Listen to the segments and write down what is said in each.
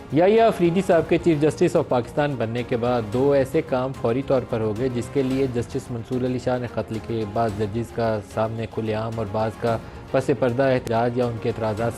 याहिया अफरीदी साहब के chief justice of Pakistan बनने के बाद दो ऐसे काम फौरी तौर पर हो गए जिसके लिए जस्टिस मंसूर अली शाह ने ख़त लिखे। बाज़ जजेस का सामने खुलेआम और बाज़ का पस पर्दा एहतजाज या उनके एतराज़ात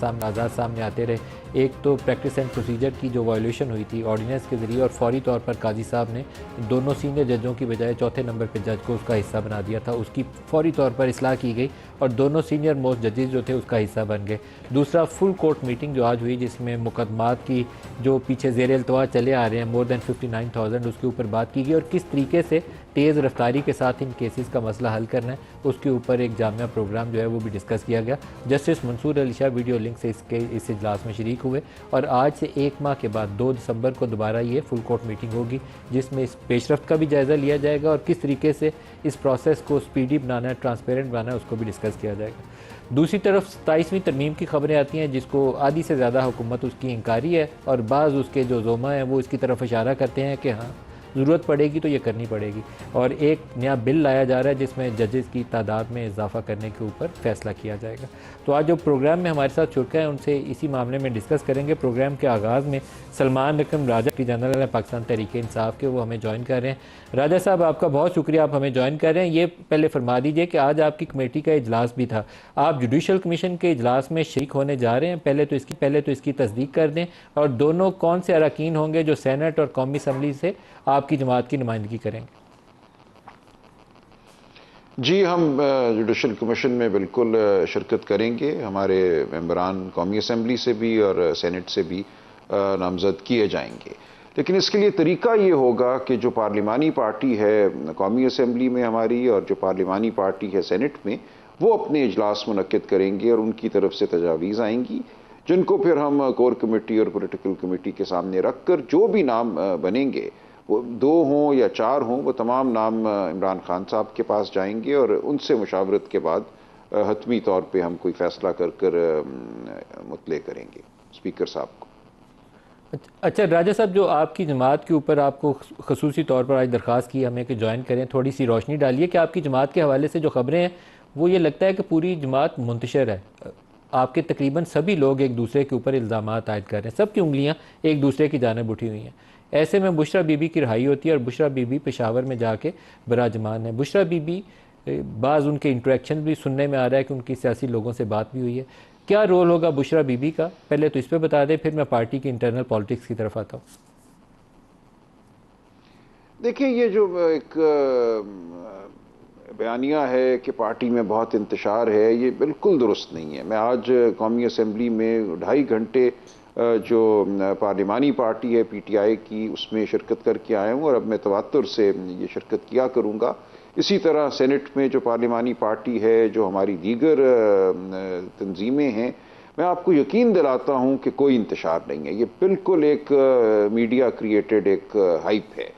सामने आते रहे। एक तो प्रैक्टिस एंड प्रोसीजर की जो वायलेशन हुई थी ऑर्डीनेंस के ज़रिए, और फौरी तौर पर काजी साहब ने दोनों सीनियर जजों की बजाय चौथे नंबर पर जज को उसका हिस्सा बना दिया था। उसकी फौरी तौर पर इसलाह की गई और दोनों सीनियर मोस्ट जजेस जो थे उसका हिस्सा बन गए। दूसरा, फुल कोर्ट मीटिंग जो आज हुई जिसमें मुकदमात की जो पीछे ज़ेर अल्तवा चले आ रहे हैं मोर दैन 59,000, उसके ऊपर बात की गई और किस तरीके से तेज़ रफ्तारी के साथ इन केसेस का मसला हल करना है उसके ऊपर एक जामिया प्रोग्राम जो है वो भी डिस्कस किया गया। Justice Mansoor Ali Shah video link से इस इजलास में शरीक हुए और आज से एक माह के बाद 2 दिसंबर को दोबारा ये फुल कोर्ट मीटिंग होगी जिसमें इस पेशरफ्त का भी जायज़ा लिया जाएगा और किस तरीके से इस प्रोसेस को स्पीडी बनाना है, ट्रांसपेरेंट बनाना है, उसको भी डिस्कस किया जाएगा। दूसरी तरफ 27वीं तरमीम की खबरें आती हैं जिसको आधी से ज़्यादा हुकूमत उसकी इंकारी है और बाज़ उसके जो जोमा हैं वो इसकी तरफ इशारा करते हैं कि हाँ ज़रूरत पड़ेगी तो ये करनी पड़ेगी। और एक नया बिल लाया जा रहा है जिसमें जजेस की तादाद में इजाफा करने के ऊपर फैसला किया जाएगा। तो आज जो प्रोग्राम में हमारे साथ शुरका है उनसे इसी मामले में डिस्कस करेंगे। प्रोग्राम के आगाज़ में सलमान रकम राजा की जनरल पाकिस्तान तहरीक इंसाफ के, वो हमें ज्वाइन कर रहे हैं। राजा साहब, आपका बहुत शुक्रिया, आप हमें ज्वाइन कर रहे हैं। ये पहले फरमा दीजिए कि आज आपकी कमेटी का इजलास भी था, आप जुडिशल कमीशन के इजलास में शरीक होने जा रहे हैं। पहले तो इसकी तस्दीक कर दें और दोनों कौन से अरकान होंगे जो सैनेट और कौमी असम्बली से आपकी जमात की नुमाइंदगी करेंगे? जी, हम जुडिशल कमीशन में बिल्कुल शिरकत करेंगे। हमारे मेंबरान कौमी असम्बली से भी और सेनेट से भी नामजद किए जाएंगे, लेकिन इसके लिए तरीका ये होगा कि जो पार्लिमानी पार्टी है कौमी असम्बली में हमारी और जो पार्लिमानी पार्टी है सेनेट में, वो अपने इजलास मुनक्किद करेंगे और उनकी तरफ से तजावीज़ आएंगी जिनको फिर हम कोर कमेटी और पोलिटिकल कमेटी के सामने रख कर जो भी नाम बनेंगे, वो 2 हों या 4 हों, वो तमाम नाम इमरान खान साहब के पास जाएंगे और उनसे मुशावरत के बाद हतमी तौर पे हम कोई फ़ैसला कर मुतले करेंगे स्पीकर साहब को। अच्छा राजा साहब, जो आपकी जमात के ऊपर आपको खसूसी तौर पर आज दरख्वास्त की हमें कि ज्वाइन करें, थोड़ी सी रोशनी डालिए कि आपकी जमात के हवाले से जो खबरें हैं वो ये लगता है कि पूरी जमात मुंतशिर है। आपके तकरीबन सभी लोग एक दूसरे के ऊपर इल्ज़ाम आयद कर रहे हैं, सबकी उंगलियां एक दूसरे की जानिब उठी हुई हैं। ऐसे में बुशरा बीबी की रिहाई होती है और बुशरा बीबी पेशावर में जाके बराजमान है। बुशरा बीबी बाज़ उनके इंटरेक्शन भी सुनने में आ रहा है कि उनकी सियासी लोगों से बात भी हुई है। क्या रोल होगा बुशरा बीबी का, पहले तो इस पर बता दें, फिर मैं पार्टी की इंटरनल पॉलिटिक्स की तरफ आता हूँ। देखिए, ये जो एक बयानिया है कि पार्टी में बहुत इंतशार है, ये बिल्कुल दुरुस्त नहीं है। मैं आज कौमी असम्बली में 2.5 घंटे जो पार्लिमानी पार्टी है PTI की, उसमें शिरकत करके आया हूँ और अब मैं तवात्तुर से ये शिरकत किया करूँगा। इसी तरह सेनेट में जो पार्लिमानी पार्टी है, जो हमारी दीगर तंजीमें हैं, मैं आपको यकीन दिलाता हूँ कि कोई इंतशार नहीं है। ये बिल्कुल एक मीडिया क्रिएटेड एक हाइप है।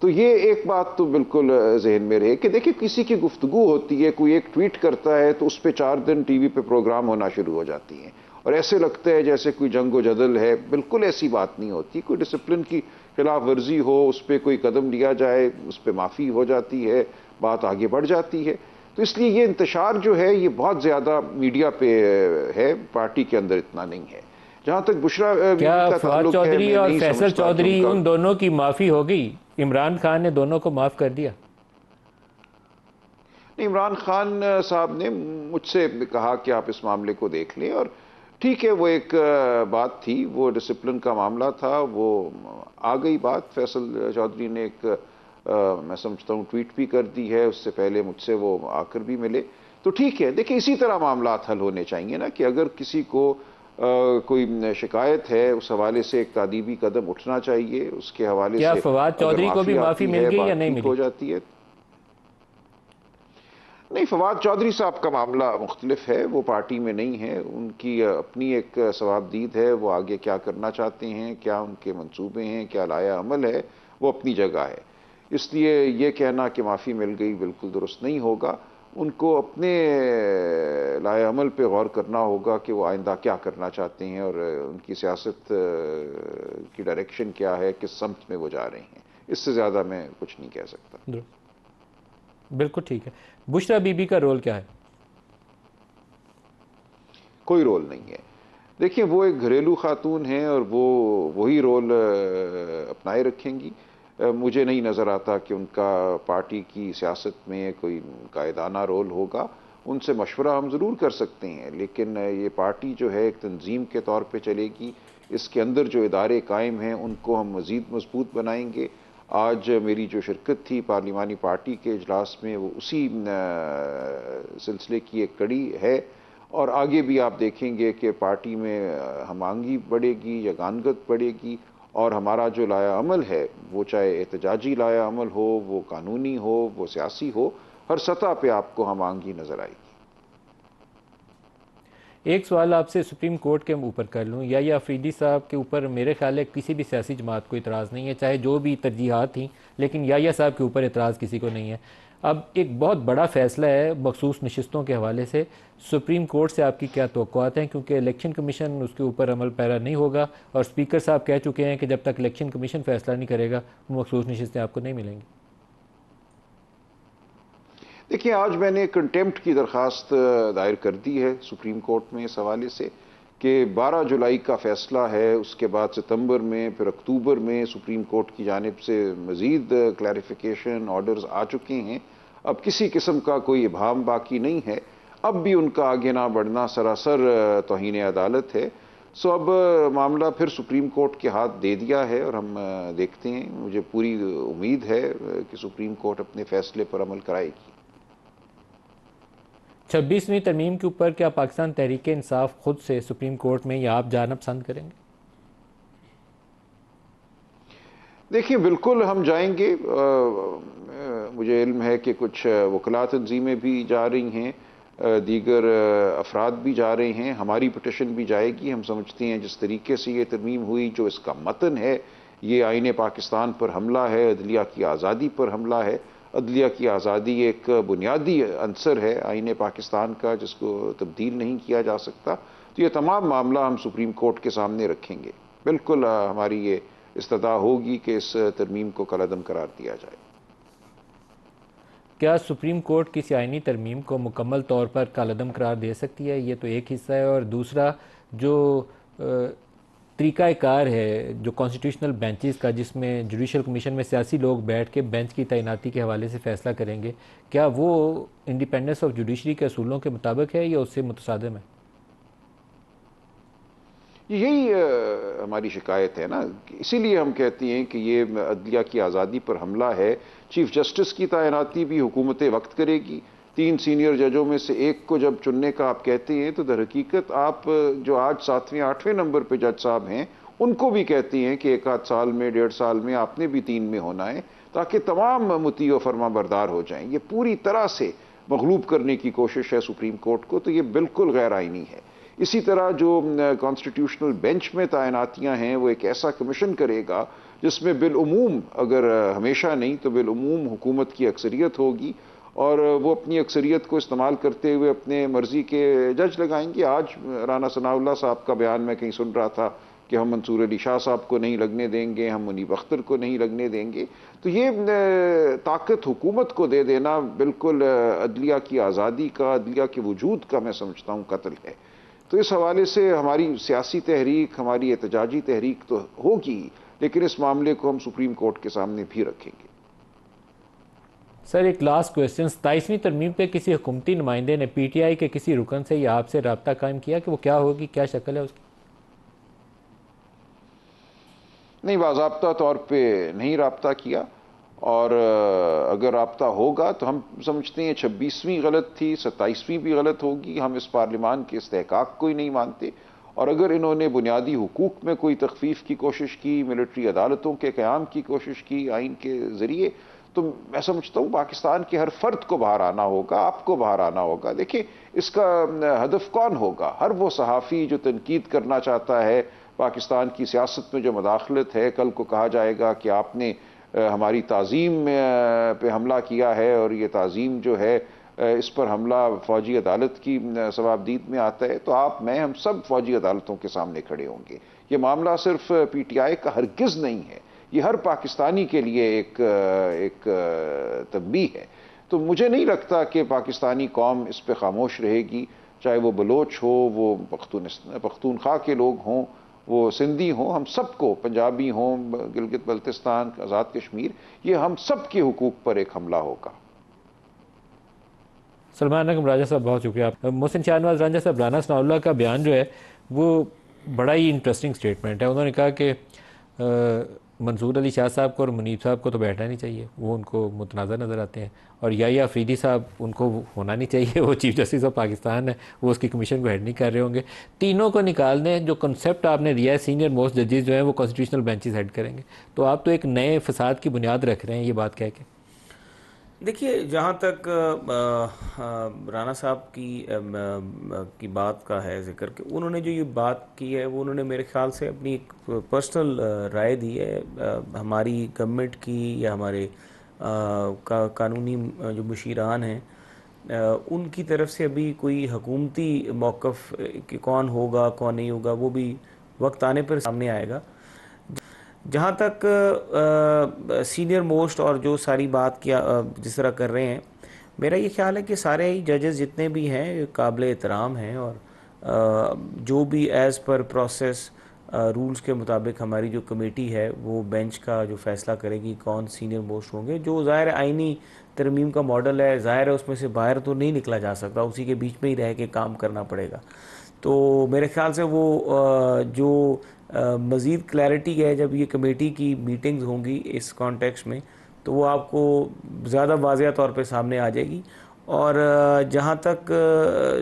तो ये एक बात तो बिल्कुल जहन में रहे कि देखिए, किसी की गुफ्तगू होती है, कोई एक ट्वीट करता है तो उस पर 4 दिन टीवी पे प्रोग्राम होना शुरू हो जाती हैं और ऐसे लगता है जैसे कोई जंग व जदल है। बिल्कुल ऐसी बात नहीं होती। कोई डिसिप्लिन की खिलाफ वर्जी हो, उस पर कोई कदम लिया जाए, उस पर माफ़ी हो जाती है, बात आगे बढ़ जाती है। तो इसलिए ये इंतशार जो है ये बहुत ज़्यादा मीडिया पे है, पार्टी के अंदर इतना नहीं है। जहाँ तक बुशरा क्या बीबी का फवाद ताल्लुक है, चौधरी मैं और नहीं फैसल समझता कि चौधरी उनका उन दोनों की माफ़ी हो गई? इमरान खान ने दोनों को माफ़ कर दिया? नहीं, इमरान खान साहब ने मुझसे कहा कि आप इस मामले को देख लें और ठीक है, वो एक बात थी, वो डिसिप्लिन का मामला था, वो आ गई बात। फैसल चौधरी ने एक मैं समझता हूँ ट्वीट भी कर दी है, उससे पहले मुझसे वो आकर भी मिले। तो ठीक है, देखिए इसी तरह मामला हल होने चाहिए ना, कि अगर किसी को कोई शिकायत है उस हवाले से एक तादीबी कदम उठना चाहिए, उसके हवाले क्या से फवाद अगर चौधरी को भी माफ़ी माफ़ी आती मिल है, गई या बात नहीं ठीक मिली? हो जाती है। नहीं, फवाद चौधरी साहब का मामला मुख्तलिफ है, वो पार्टी में नहीं है। उनकी अपनी एक सवाबदीद है, वो आगे क्या करना चाहते हैं, क्या उनके मंसूबे हैं, क्या लाया अमल है, वो अपनी जगह है। इसलिए ये कहना कि माफ़ी मिल गई बिल्कुल दुरुस्त नहीं होगा। उनको अपने लाया अमल पे गौर करना होगा कि वो आइंदा क्या करना चाहते हैं और उनकी सियासत की डायरेक्शन क्या है, किस समत में वो जा रहे हैं। इससे ज़्यादा मैं कुछ नहीं कह सकता। बिल्कुल ठीक है। बुशरा बीबी का रोल क्या है? कोई रोल नहीं है। देखिए, वो एक घरेलू खातून हैं और वो वही रोल अपनाए रखेंगी। मुझे नहीं नज़र आता कि उनका पार्टी की सियासत में कोई कायदाना रोल होगा। उनसे मशवरा हम ज़रूर कर सकते हैं, लेकिन ये पार्टी जो है एक तंजीम के तौर पे चलेगी। इसके अंदर जो इदारे कायम हैं उनको हम मज़ीद मजबूत बनाएंगे। आज मेरी जो शिरकत थी पार्लिमानी पार्टी के इजलास में, वो उसी सिलसिले की एक कड़ी है। और आगे भी आप देखेंगे कि पार्टी में हम आंगी बढ़ेगी, यगानगत बढ़ेगी, और हमारा जो लाया अमल है, वो चाहे एहतजाजी लाया अमल हो, वो कानूनी हो, वो सियासी हो, हर सतह पे आपको हम आंगी नजर आएगी। एक सवाल आपसे सुप्रीम कोर्ट के ऊपर कर लूँ, या अफरीदी साहब के ऊपर मेरे ख्याल है किसी भी सियासी जमात को इतराज़ नहीं है, चाहे जो भी तरजीहात थी, लेकिन या साहब के ऊपर इतराज़ किसी को नहीं है। अब एक बहुत बड़ा फैसला है मखसूस नशिस्तों के हवाले से, सुप्रीम कोर्ट से आपकी क्या तवक्कुआत हैं, क्योंकि इलेक्शन कमीशन उसके ऊपर अमल पैरा नहीं होगा और स्पीकर साहब कह चुके हैं कि जब तक इलेक्शन कमीशन फैसला नहीं करेगा मखसूस नशिस्तें आपको नहीं मिलेंगी। देखिए, आज मैंने कंटेम्प्ट की दरख्वास्त दायर कर दी है सुप्रीम कोर्ट में इस हवाले से कि 12 जुलाई का फैसला है, उसके बाद सितंबर में, फिर अक्टूबर में सुप्रीम कोर्ट की जानिब से मज़ीद क्लैरिफिकेशन ऑर्डर्स आ चुके हैं। अब किसी किस्म का कोई इबाहम बाकी नहीं है। अब भी उनका आगे ना बढ़ना सरासर तौहीन अदालत है। सो अब मामला फिर सुप्रीम कोर्ट के हाथ दे दिया है और हम देखते हैं। मुझे पूरी उम्मीद है कि सुप्रीम कोर्ट अपने फैसले पर अमल कराएगी। 26वीं तरमीम के ऊपर क्या पाकिस्तान तहरीक इंसाफ खुद से सुप्रीम कोर्ट में या आप जाना पसंद करेंगे? देखिए, बिल्कुल हम जाएंगे। मुझे इल्म है कि कुछ वकला तंजीमें भी जा रही हैं, दीगर अफराद भी जा रहे हैं, हमारी पटिशन भी जाएगी। हम समझते हैं जिस तरीके से ये तरमीम हुई, जो इसका मतन है, ये आईन पाकिस्तान पर हमला है, अदलिया की आज़ादी पर हमला है। अदलिया की आज़ादी एक बुनियादी अंसर है आईन पाकिस्तान का, जिसको तब्दील नहीं किया जा सकता। तो ये तमाम मामला हम सुप्रीम कोर्ट के सामने रखेंगे। बिल्कुल हमारी ये इस्तदा होगी कि इस तरमीम को कलअदम करार दिया जाए। क्या सुप्रीम कोर्ट किसी आइनी तरमीम को मुकम्मल तौर पर कालअदम करार दे सकती है? ये तो एक हिस्सा है, और दूसरा जो तरीक़ाकार है जो कॉन्स्टिट्यूशनल बेंचेस का, जिसमें जुडिशल कमीशन में सियासी लोग बैठ के बेंच की तैनाती के हवाले से फ़ैसला करेंगे, क्या वो इंडिपेंडेंस ऑफ जुडिशरी के असूलों के मुताबिक है या उससे मुतसादिम है? यही हमारी शिकायत है ना, इसीलिए हम कहते हैं कि ये अदलिया की आज़ादी पर हमला है। चीफ जस्टिस की तैनाती भी हुकूमत वक्त करेगी। 3 सीनियर जजों में से एक को जब चुनने का आप कहते हैं, तो दर हकीकत आप जो आज 7वें 8वें नंबर पे जज साहब हैं, उनको भी कहते हैं कि 1 आध साल में, 1.5 साल में आपने भी 3 में होना है, ताकि तमाम मुती व फरमा बरदार हो जाएं। ये पूरी तरह से मगलूब करने की कोशिश है सुप्रीम कोर्ट को, तो ये बिल्कुल गैर आइनी है। इसी तरह जो कॉन्स्टिट्यूशनल बेंच में तैनातियां हैं, वो एक ऐसा कमीशन करेगा जिसमें बिलउमूम, अगर हमेशा नहीं तो बिलउमूम हुकूमत की अक्सरियत होगी, और वो अपनी अक्सरियत को इस्तेमाल करते हुए अपने मर्जी के जज लगाएंगे। आज राना सनाउल्लाह साहब का बयान मैं कहीं सुन रहा था कि हम मंसूर अली शाह साहब को नहीं लगने देंगे, हम मुनीब अख्तर को नहीं लगने देंगे। तो ये ताकत हुकूमत को दे देना बिल्कुल अदलिया की आज़ादी का, अदलिया के वजूद का मैं समझता हूँ कत्ल है। तो इस हवाले से हमारी सियासी तहरीक, हमारी एहतजाजी तहरीक तो होगी, लेकिन इस मामले को हम सुप्रीम कोर्ट के सामने भी रखेंगे। सर, एक लास्ट क्वेश्चन, 27वीं तरमीम पे किसी हुकूमती नुमाइंदे ने PTI के किसी रुकन से या आपसे रब्ता कायम किया कि वो क्या होगी, क्या शक्ल है उसकी? नहीं, बाज़ाब्ता तौर पे नहीं रब्ता किया, और अगर रब्ता होगा तो हम समझते हैं 26वीं गलत थी, 27वीं भी गलत होगी। हम इस पार्लिमान के इस्तेहकाक को ही नहीं मानते, और अगर इन्होंने बुनियादी हुकूक में कोई तखफीफ की कोशिश की, मिलिट्री अदालतों के क़याम की कोशिश की आइन के ज़रिए, तो मैं समझता हूँ पाकिस्तान के हर फर्द को बाहर आना होगा, आपको बाहर आना होगा। देखिए, इसका हदफ कौन होगा? हर वो सहाफ़ी जो तनकीद करना चाहता है पाकिस्तान की सियासत में जो मदाखलत है। कल को कहा जाएगा कि आपने हमारी ताज़ीम पे हमला किया है, और ये ताज़ीम जो है इस पर हमला फ़ौजी अदालत की सवाबदीद में आता है, तो आप, मैं, हम सब फ़ौजी अदालतों के सामने खड़े होंगे। ये मामला सिर्फ PTI का हरगिज़ नहीं है, ये हर पाकिस्तानी के लिए एक तंबीह है। तो मुझे नहीं लगता कि पाकिस्तानी कौम इस पर खामोश रहेगी। चाहे वो बलोच हो, वो पख्तूनख्वा के लोग हों, वो सिंधी हों, हम सबको, पंजाबी हों, गिलगित बल्तिस्तान, आज़ाद कश्मीर, ये हम सब के हुकूक पर एक हमला होगा। सलमान अकरम राजा साहब, बहुत शुक्रिया। मोहसिन शाहनवाज रांझा साहब, राना सनाउल्लाह का बयान जो है वो बड़ा ही इंटरेस्टिंग स्टेटमेंट है। उन्होंने कहा कि मंसूर अली शाह साहब को और मुनीब साहब को तो बैठना नहीं चाहिए, वो उनको मुतनाज़ा नज़र आते हैं, और याहिया अफरीदी साहब, उनको होना नहीं चाहिए, वो चीफ़ जस्टिस ऑफ पाकिस्तान है, वो उसकी कमीशन को हेड नहीं कर रहे होंगे। तीनों को निकालने जो कॉन्सेप्ट आपने दिया है, सीनियर मोस्ट जजेस जो हैं वो कॉन्स्टिट्यूशनल बेंचेस हेड करेंगे, तो आप तो एक नए फसाद की बुनियाद रख रहे हैं ये बात कह के। देखिए, जहाँ तक राना साहब की बात का है जिक्र कि उन्होंने जो ये बात की है वो उन्होंने मेरे ख्याल से अपनी एक पर्सनल राय दी है। हमारी गवर्नमेंट की या हमारे कानूनी जो मुशीरान हैं उनकी तरफ से अभी कोई हुकूमती मौक़िफ़ कि कौन होगा कौन नहीं होगा वो भी वक्त आने पर सामने आएगा। जहाँ तक सीनियर मोस्ट और जो सारी बात किया जिस तरह कर रहे हैं, मेरा ये ख्याल है कि सारे ही जजेस जितने भी हैं काबिल एहतराम हैं, और जो भी एज़ पर प्रोसेस रूल्स के मुताबिक हमारी जो कमेटी है वो बेंच का जो फ़ैसला करेगी कौन सीनियर मोस्ट होंगे। जो ज़ाहिर आइनी तरमीम का मॉडल है, ज़ाहिर है उसमें से बाहर तो नहीं निकला जा सकता, उसी के बीच में ही रह के काम करना पड़ेगा। तो मेरे ख्याल से वो जो मज़ीद क्लैरिटी है जब ये कमेटी की मीटिंग्स होंगी इस कॉन्टेक्स्ट में, तो वो आपको ज़्यादा वाज़ेह तौर पे सामने आ जाएगी। और जहाँ तक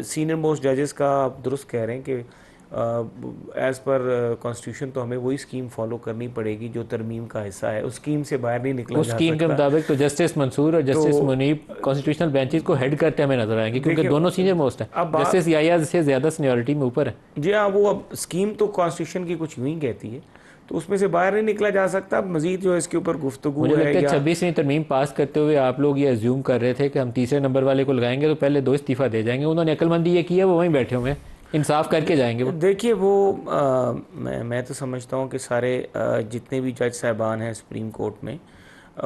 सीनियर मोस्ट जजेस का आप दुरुस्त कह रहे हैं कि एज़ पर कॉन्स्टिट्यूशन तो हमें वही स्कीम फॉलो करनी पड़ेगी जो तरमीम का हिस्सा है, उस स्कीम से बाहर नहीं निकला उस जा स्कीम के सकता। मुताबिक तो जस्टिस मंसूर और जस्टिस तो मुनीब कॉन्स्टिट्यूशनल बेंचेस को हेड करते हमें नजर आएंगे, क्योंकि देखिए, दोनों सीनियर मोस्ट हैं। अब बात- जस्टिस याहिया से ज़्यादा सीनियरिटी में ऊपर है। जी हाँ, वो अब स्कीम तो कॉन्स्टिट्यूशन की कुछ यूँ ही कहती है, तो उसमें से बाहर नहीं निकला जा सकता। मजीद जो है इसके ऊपर गुफ्तगू मुझे लगता है या 26वीं तरमीम पास करते हुए आप लोग ये अज्यूम कर रहे थे कि हम तीसरे नंबर वाले को लगाएंगे तो पहले 2 इस्तीफा दे जाएंगे। उन्होंने अक्लमंदी ये की है, वो वहीं बैठे हुए हैं, इंसाफ करके जाएंगे वो। देखिए वो मैं तो समझता हूँ कि सारे जितने भी जज साहबान हैं सुप्रीम कोर्ट में,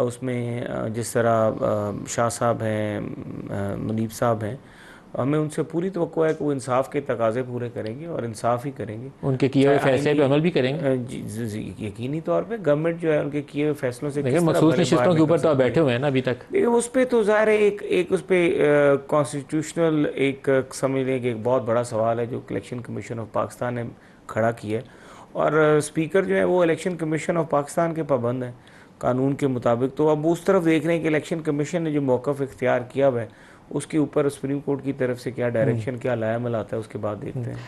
उसमें जिस तरह शाह साहब हैं, मुनीब साहब हैं, हमें उनसे पूरी तवक्को है कि वो इंसाफ के तकाजे पूरे करेंगे और इंसाफ ही करेंगे। उनके किए हुए चाहे फैसले पे आईनी- अमल भी करेंगे। जी, यकीनी तौर पे गवर्नमेंट जो है उनके किए हुए फैसलों से देखिए किस तरह मखसूस भले नशिस्तों बाहर के ऊपर निकल तो आप सकती है। बैठे हुए हैं ना अभी तक। देखिए उस पर तो ज़ाहिर है एक उस पर कॉन्स्टिट्यूशनल एक समझ लें कि एक बहुत बड़ा सवाल है जो इलेक्शन कमीशन ऑफ पाकिस्तान ने खड़ा किया है, और स्पीकर जो है वो इलेक्शन कमीशन ऑफ पाकिस्तान के पाबंद हैं कानून के मुताबिक। तो अब उस तरफ देख रहे हैं कि इलेक्शन कमीशन ने जो मौक़िफ़ इख्तियार किया हुआ है उसके ऊपर सुप्रीम कोर्ट की तरफ से क्या डायरेक्शन, क्या लायामल आता है, उसके बाद देखते हैं।